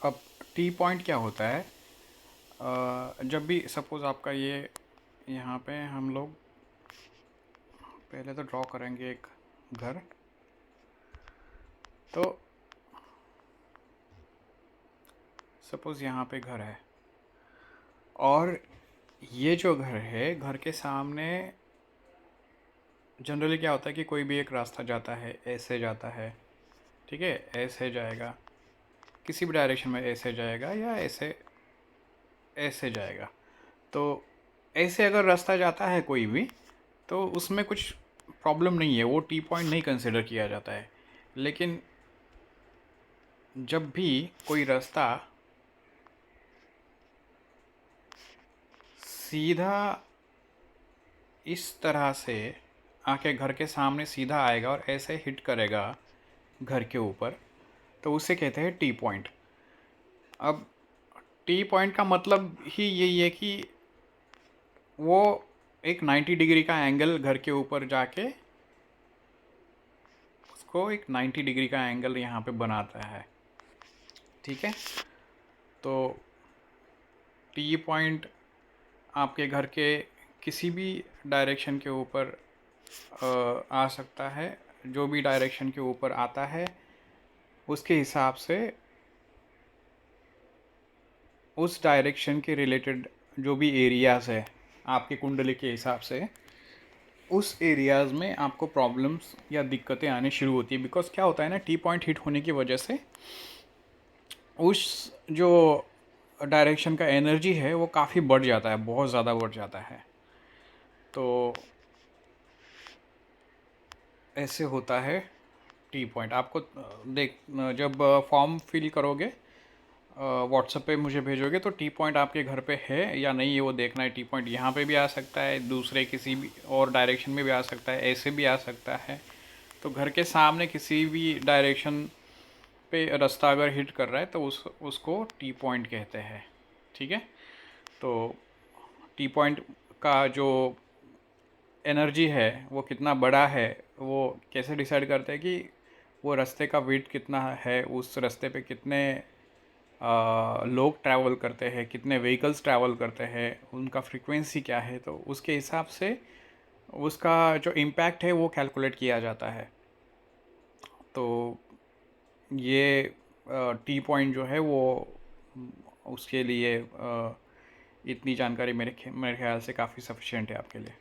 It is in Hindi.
अब टी पॉइंट क्या होता है? जब भी सपोज़ आपका ये यहाँ पे हम लोग पहले तो ड्रॉ करेंगे एक घर। तो सपोज़ यहाँ पे घर है और ये जो घर है, घर के सामने जनरली क्या होता है कि कोई भी एक रास्ता जाता है, ऐसे जाता है, ठीक है, ऐसे जाएगा, किसी भी डायरेक्शन में ऐसे जाएगा या ऐसे ऐसे जाएगा। तो ऐसे अगर रास्ता जाता है कोई भी, तो उसमें कुछ प्रॉब्लम नहीं है, वो टी पॉइंट नहीं कंसिडर किया जाता है। लेकिन जब भी कोई रास्ता सीधा इस तरह से आके घर के सामने सीधा आएगा और ऐसे हिट करेगा घर के ऊपर, तो उसे कहते हैं टी पॉइंट। अब टी पॉइंट का मतलब ही यही है कि वो एक 90 डिग्री का एंगल घर के ऊपर जाके उसको एक 90 डिग्री का एंगल यहाँ पे बनाता है, ठीक है। तो टी पॉइंट आपके घर के किसी भी डायरेक्शन के ऊपर आ सकता है। जो भी डायरेक्शन के ऊपर आता है उसके हिसाब से उस डायरेक्शन के रिलेटेड जो भी एरियाज़ है आपके कुंडली के हिसाब से, उस एरियाज़ में आपको प्रॉब्लम्स या दिक्कतें आने शुरू होती है। बिकॉज क्या होता है ना, टी पॉइंट हिट होने की वजह से उस जो डायरेक्शन का एनर्जी है वो काफ़ी बढ़ जाता है, बहुत ज़्यादा बढ़ जाता है। तो ऐसे होता है टी पॉइंट। आपको जब फॉर्म फिल करोगे, व्हाट्सएप पे मुझे भेजोगे, तो टी पॉइंट आपके घर पे है या नहीं है वो देखना है। टी पॉइंट यहाँ पे भी आ सकता है, दूसरे किसी भी और डायरेक्शन में भी आ सकता है, ऐसे भी आ सकता है। तो घर के सामने किसी भी डायरेक्शन पे रास्ता अगर हिट कर रहा है तो उसको टी पॉइंट कहते हैं, ठीक है। तो टी पॉइंट का जो एनर्जी है वो कितना बड़ा है, वो कैसे डिसाइड करते हैं कि वो रास्ते का वेट कितना है, उस रास्ते पे कितने लोग ट्रैवल करते हैं, कितने व्हीकल्स ट्रैवल करते हैं, उनका फ्रीक्वेंसी क्या है, तो उसके हिसाब से उसका जो इम्पैक्ट है वो कैलकुलेट किया जाता है। तो ये टी पॉइंट जो है वो उसके लिए इतनी जानकारी मेरे ख्याल से काफ़ी सफिशिएंट है आपके लिए।